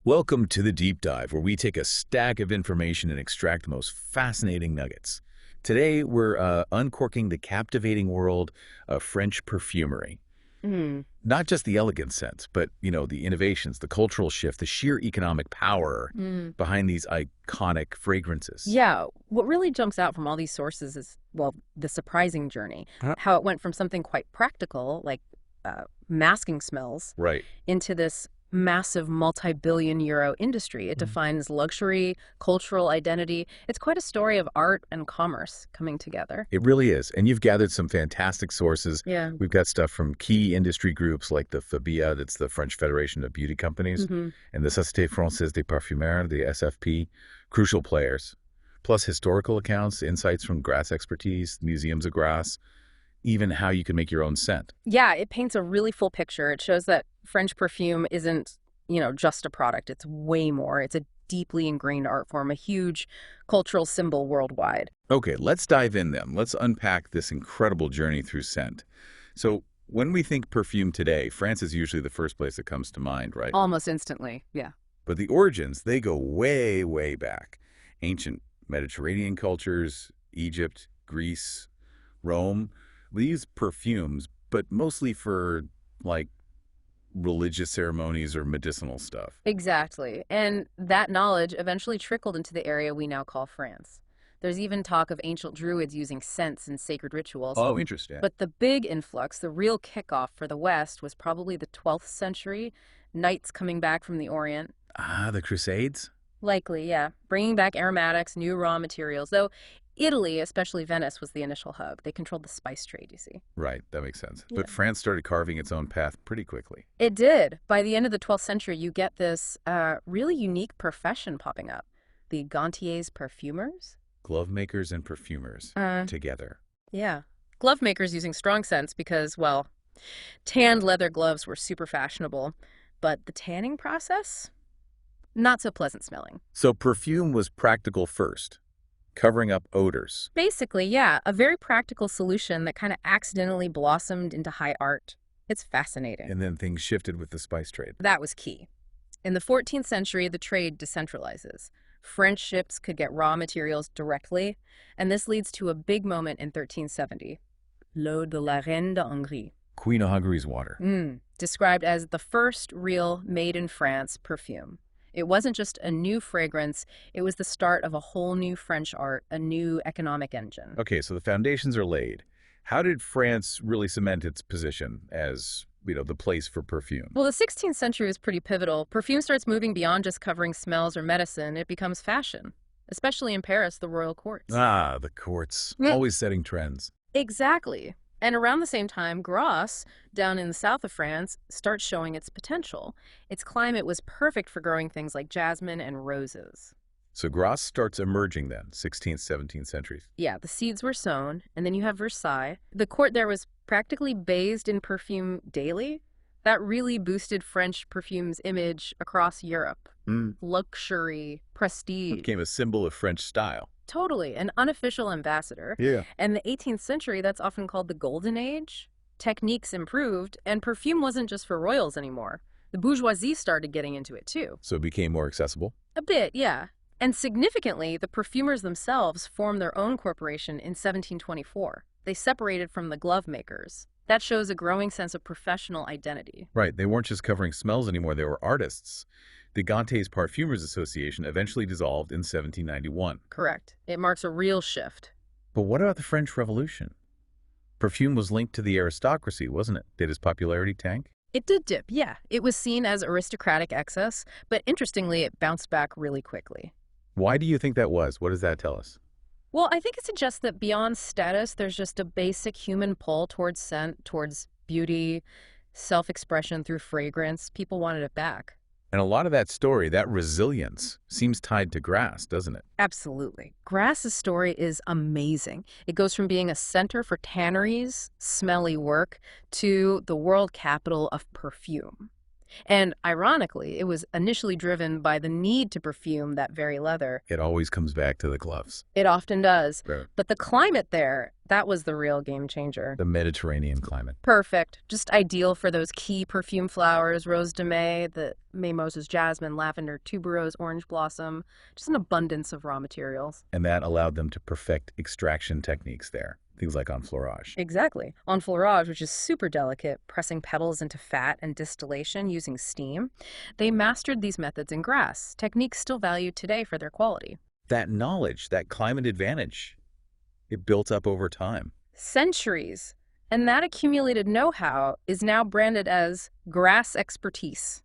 Welcome to the Deep Dive, where we take a stack of information and extract the most fascinating nuggets. Today, we're uncorking the captivating world of French perfumery. Mm. Not just the elegant sense, but, the innovations, the cultural shift, the sheer economic power behind these iconic fragrances. Yeah, what really jumps out from all these sources is, well, the surprising journey. How it went from something quite practical, like masking smells, Right. into this massive multi-billion euro industry. It defines luxury, cultural identity. It's quite a story of art and commerce coming together. It really is. And you've gathered some fantastic sources. Yeah. We've got stuff from key industry groups like the FABIA, that's the French Federation of Beauty Companies, and the Société Française des Parfumeurs, the SFP, crucial players, plus historical accounts, insights from Grasse expertise, museums of Grasse, even how you can make your own scent. Yeah, it paints a really full picture. It shows that French perfume isn't, just a product. It's way more. It's a deeply ingrained art form, a huge cultural symbol worldwide. Okay, let's dive in then. Let's unpack this incredible journey through scent. So when we think perfume today, France is usually the first place that comes to mind, right? Almost instantly, yeah. But the origins, they go way, way back. Ancient Mediterranean cultures, Egypt, Greece, Rome, we use perfumes, but mostly for, religious ceremonies or medicinal stuff. Exactly. And that knowledge eventually trickled into the area we now call France. There's even talk of ancient druids using scents in sacred rituals. Oh, interesting. But the big influx, the real kickoff for the West, was probably the 12th century, knights coming back from the Orient. Ah, the Crusades? Likely, yeah. Bringing back aromatics, new raw materials. Though Italy, especially Venice, was the initial hub. They controlled the spice trade, you see. Right, that makes sense. Yeah. But France started carving its own path pretty quickly. It did. By the end of the 12th century, you get this really unique profession popping up. The gantiers perfumers. Glove makers and perfumers together. Yeah. Glove makers using strong scents because, well, tanned leather gloves were super fashionable. But the tanning process? Not so pleasant smelling. So perfume was practical first, covering up odors. Basically, yeah, a very practical solution that kind of accidentally blossomed into high art. It's fascinating. And then things shifted with the spice trade. That was key. In the 14th century, the trade decentralizes. French ships could get raw materials directly, and this leads to a big moment in 1370. L'eau de la Reine de Hongrie. Queen of Hungary's water. Described as the first real made-in-France perfume. It wasn't just a new fragrance, it was the start of a whole new French art, a new economic engine. Okay, so the foundations are laid. How did France really cement its position as, the place for perfume? Well, the 16th century was pretty pivotal. Perfume starts moving beyond just covering smells or medicine. It becomes fashion, especially in Paris, the royal courts. Ah, the courts, always setting trends. Exactly. And around the same time, Grasse, down in the south of France, starts showing its potential. Its climate was perfect for growing things like jasmine and roses. So Grasse starts emerging then, 16th, 17th centuries. Yeah, the seeds were sown, and then you have Versailles. The court there was practically bathed in perfume daily. That really boosted French perfume's image across Europe. Luxury, prestige. It became a symbol of French style. Totally, an unofficial ambassador. Yeah. And the 18th century, that's often called the Golden Age. Techniques improved, and perfume wasn't just for royals anymore. The bourgeoisie started getting into it too. So it became more accessible? A bit, yeah. And significantly, the perfumers themselves formed their own corporation in 1724. They separated from the glove makers. That shows a growing sense of professional identity. Right, they weren't just covering smells anymore, they were artists. The Gantes Parfumers Association eventually dissolved in 1791. Correct. It marks a real shift. But what about the French Revolution? Perfume was linked to the aristocracy, wasn't it? Did its popularity tank? It did dip, yeah. It was seen as aristocratic excess, but interestingly, it bounced back really quickly. Why do you think that was? What does that tell us? Well, I think it suggests that beyond status, there's just a basic human pull towards scent, towards beauty, self-expression through fragrance. People wanted it back. And a lot of that story, that resilience, seems tied to Grasse, doesn't it? Absolutely. Grasse's story is amazing. It goes from being a center for tanneries, smelly work, to the world capital of perfume. And ironically, it was initially driven by the need to perfume that very leather. It always comes back to the gloves. It often does. Right. But the climate there, that was the real game changer. The Mediterranean climate. Perfect. Just ideal for those key perfume flowers, rose de may, the mimosas, jasmine, lavender, tuberose, orange blossom. Just an abundance of raw materials. And that allowed them to perfect extraction techniques there. Things like enfleurage. Exactly. Enfleurage, which is super delicate, pressing petals into fat and distillation using steam. They mastered these methods in Grasse, techniques still valued today for their quality. That knowledge, that climate advantage, it built up over time. Centuries. And that accumulated know-how is now branded as Grasse expertise.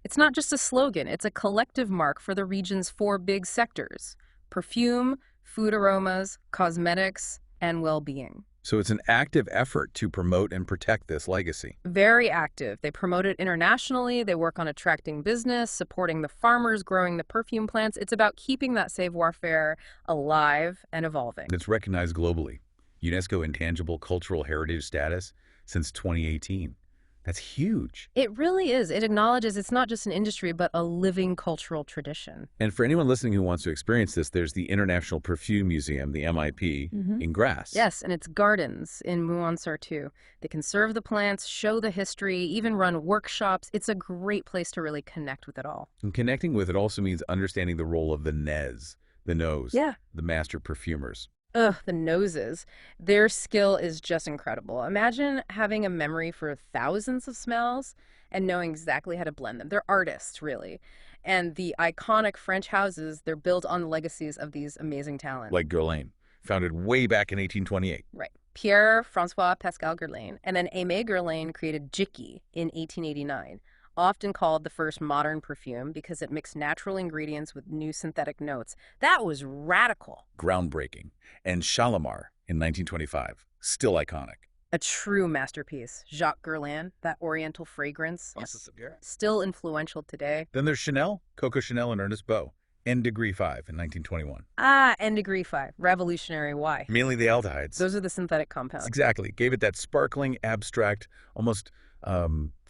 It's not just a slogan, it's a collective mark for the region's 4 big sectors: perfume, food aromas, cosmetics, and well-being. So it's an active effort to promote and protect this legacy. Very active. They promote it internationally. They work on attracting business, supporting the farmers growing the perfume plants. It's about keeping that savoir-faire alive and evolving. It's recognized globally. UNESCO Intangible Cultural Heritage status since 2018. That's huge. It really is. It acknowledges it's not just an industry, but a living cultural tradition. And for anyone listening who wants to experience this, there's the International Perfume Museum, the MIP, in Grasse. Yes, and it's gardens in Mouansartou. They conserve the plants, show the history, even run workshops. It's a great place to really connect with it all. And connecting with it also means understanding the role of the nez, the nose, the master perfumers. Ugh, the noses. Their skill is just incredible. Imagine having a memory for thousands of smells and knowing exactly how to blend them. They're artists, really. And the iconic French houses, they're built on the legacies of these amazing talents. Like Guerlain, founded way back in 1828. Right. Pierre-François Pascal Guerlain. And then Aimé Guerlain created Jicky in 1889. Often called the first modern perfume because it mixed natural ingredients with new synthetic notes. That was radical. Groundbreaking. And Shalimar in 1925. Still iconic. A true masterpiece. Jacques Guerlain, that oriental fragrance. Still influential today. Then there's Chanel, Coco Chanel, and Ernest Beau. N Degree 5 in 1921. N Degree 5. Revolutionary. Why? Mainly the aldehydes. Those are the synthetic compounds. Exactly. Gave it that sparkling, abstract, almost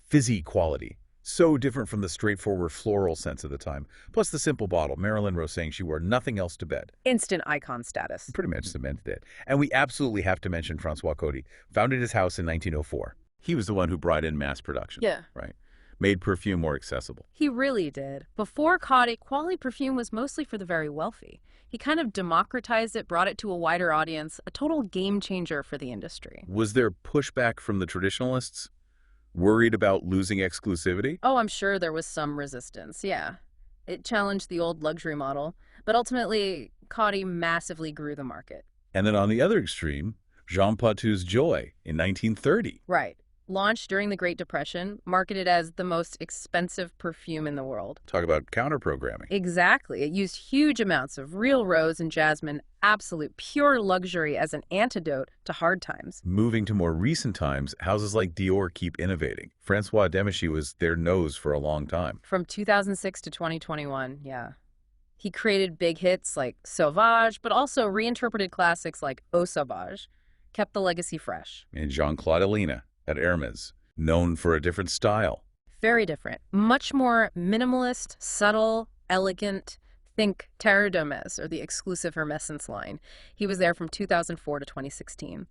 fizzy quality. So different from the straightforward floral scents of the time. Plus the simple bottle. Marilyn Monroe saying she wore nothing else to bed. Instant icon status. Pretty much cemented it. And we absolutely have to mention François Coty. Founded his house in 1904. He was the one who brought in mass production. Yeah. Right. Made perfume more accessible. He really did. Before Coty, quality perfume was mostly for the very wealthy. He kind of democratized it, brought it to a wider audience, a total game changer for the industry. Was there pushback from the traditionalists? Worried about losing exclusivity? Oh, I'm sure there was some resistance, yeah. It challenged the old luxury model, but ultimately, Coty massively grew the market. And then on the other extreme, Jean Paut's Joy in 1930. Right. Launched during the Great Depression, marketed as the most expensive perfume in the world. Talk about counter-programming. Exactly. It used huge amounts of real rose and jasmine, absolute pure luxury as an antidote to hard times. Moving to more recent times, houses like Dior keep innovating. François Demichy was their nose for a long time. From 2006 to 2021, yeah. He created big hits like Sauvage, but also reinterpreted classics like Eau Sauvage, kept the legacy fresh. And Jean-Claude Elena at Hermes, known for a different style. Very different. Much more minimalist, subtle, elegant. Think Terre d'Hermès, or the exclusive Hermescence line. He was there from 2004 to 2016.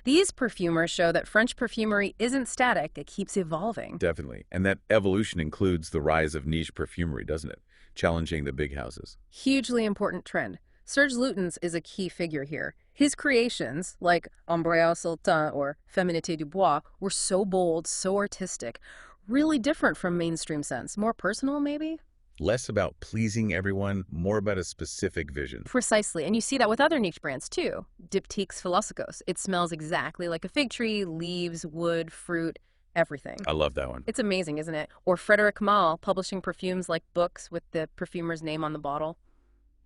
These perfumers show that French perfumery isn't static, it keeps evolving. Definitely. And that evolution includes the rise of niche perfumery, doesn't it? Challenging the big houses. Hugely important trend. Serge Lutens is a key figure here. His creations, like Ambre Sultan or Féminité du Bois, were so bold, so artistic, really different from mainstream scents. More personal, maybe? Less about pleasing everyone, more about a specific vision. Precisely, and you see that with other niche brands, too. Diptyque's Philosophos. It smells exactly like a fig tree, leaves, wood, fruit, everything. I love that one. It's amazing, isn't it? Or Frederic Malle, publishing perfumes like books with the perfumer's name on the bottle.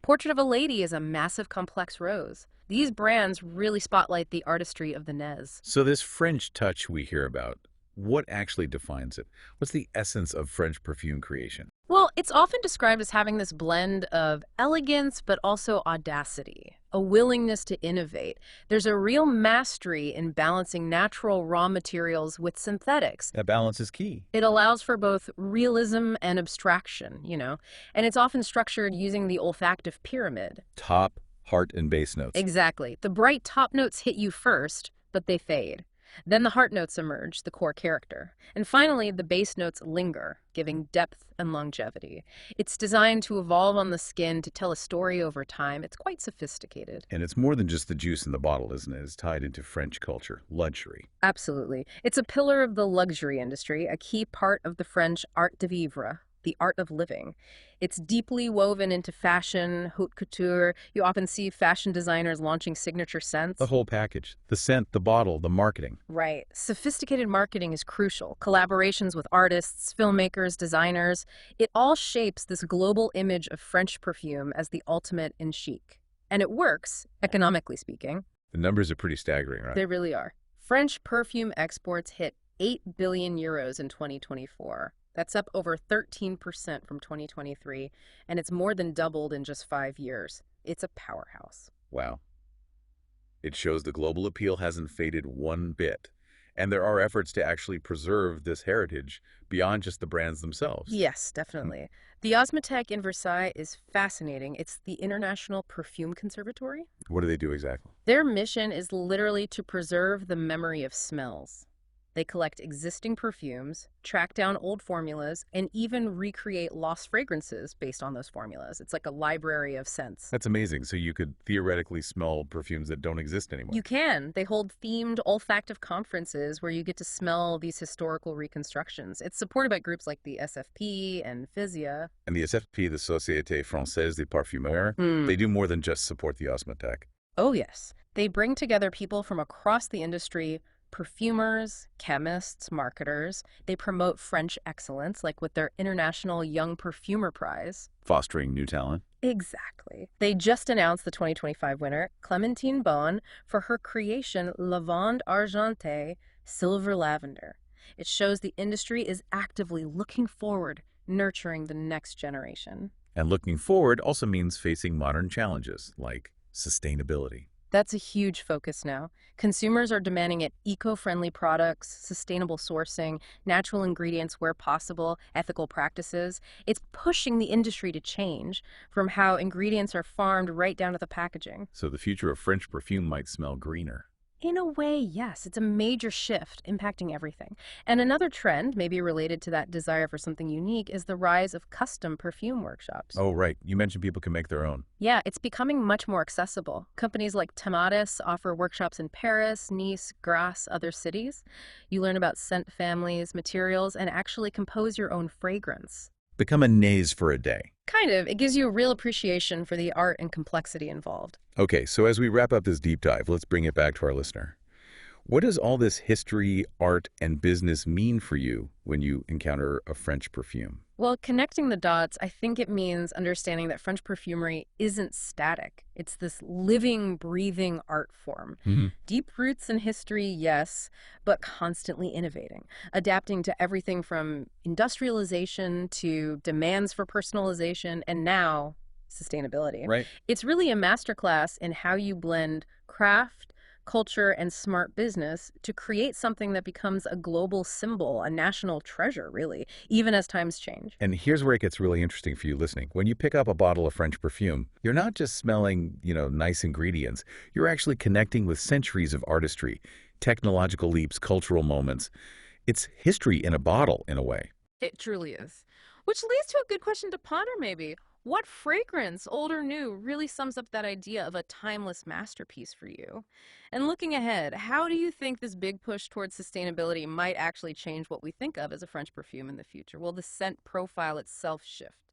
Portrait of a Lady is a massive, complex rose. These brands really spotlight the artistry of the nez. So this French touch we hear about, What actually defines it? What's the essence of French perfume creation? Well, it's often described as having this blend of elegance but also audacity, a willingness to innovate. There's a real mastery in balancing natural raw materials with synthetics. That balance is key. It allows for both realism and abstraction, and it's often structured using the olfactive pyramid. Top, heart, and base notes. Exactly. The bright top notes hit you first, but they fade. Then the heart notes emerge, the core character. And finally, the base notes linger, giving depth and longevity. It's designed to evolve on the skin to tell a story over time. It's quite sophisticated. And it's more than just the juice in the bottle, isn't it? It's tied into French culture, luxury. Absolutely. It's a pillar of the luxury industry, a key part of the French art de vivre, the art of living. It's deeply woven into fashion, haute couture. You often see fashion designers launching signature scents. The whole package. The scent, the bottle, the marketing. Right. Sophisticated marketing is crucial. Collaborations with artists, filmmakers, designers. It all shapes this global image of French perfume as the ultimate in chic. And it works, economically speaking. The numbers are pretty staggering, right? They really are. French perfume exports hit 8 billion euros in 2024. That's up over 13% from 2023, and it's more than doubled in just 5 years. It's a powerhouse. Wow. It shows the global appeal hasn't faded one bit. And there are efforts to actually preserve this heritage beyond just the brands themselves. Yes, definitely. The Osmothèque in Versailles is fascinating. It's the International Perfume Conservatory. What do they do exactly? Their mission is literally to preserve the memory of smells. They collect existing perfumes, track down old formulas, and even recreate lost fragrances based on those formulas. It's like a library of scents. That's amazing. So you could theoretically smell perfumes that don't exist anymore. You can. They hold themed olfactive conferences where you get to smell these historical reconstructions. It's supported by groups like the SFP and Physia. And the SFP, the Société Française des Parfumeurs, they do more than just support the Osmothèque. Oh, yes. They bring together people from across the industry, perfumers, chemists, marketers. They promote French excellence, like with their International Young Perfumer Prize. Fostering new talent. Exactly. They just announced the 2025 winner, Clémentine Bonne, for her creation Lavande Argentée, Silver Lavender. It shows the industry is actively looking forward, nurturing the next generation. And looking forward also means facing modern challenges, like sustainability. That's a huge focus now. Consumers are demanding it eco-friendly products, sustainable sourcing, natural ingredients where possible, ethical practices. It's pushing the industry to change from how ingredients are farmed right down to the packaging. So the future of French perfume might smell greener. In a way, yes, it's a major shift impacting everything. And another trend, maybe related to that desire for something unique, is the rise of custom perfume workshops. Oh, right. You mentioned people can make their own. Yeah, it's becoming much more accessible. Companies like Tamaris offer workshops in Paris, Nice, Grasse, other cities. You learn about scent families, materials, and actually compose your own fragrance. Become a naze for a day. Kind of. It gives you a real appreciation for the art and complexity involved. Okay, so as we wrap up this deep dive, let's bring it back to our listener. What does all this history, art, and business mean for you when you encounter a French perfume? Well, connecting the dots, I think it means understanding that French perfumery isn't static. It's this living, breathing art form. Deep roots in history, yes, but constantly innovating, adapting to everything from industrialization to demands for personalization, and now sustainability. Right. It's really a masterclass in how you blend craft, culture, and smart business to create something that becomes a global symbol, a national treasure, really, even as times change. And here's where it gets really interesting for you listening. When you pick up a bottle of French perfume, you're not just smelling, nice ingredients. You're actually connecting with centuries of artistry, technological leaps, cultural moments. It's history in a bottle, in a way. It truly is. Which leads to a good question to ponder, maybe. What fragrance, old or new, really sums up that idea of a timeless masterpiece for you? And looking ahead, how do you think this big push towards sustainability might actually change what we think of as a French perfume in the future? Will the scent profile itself shift?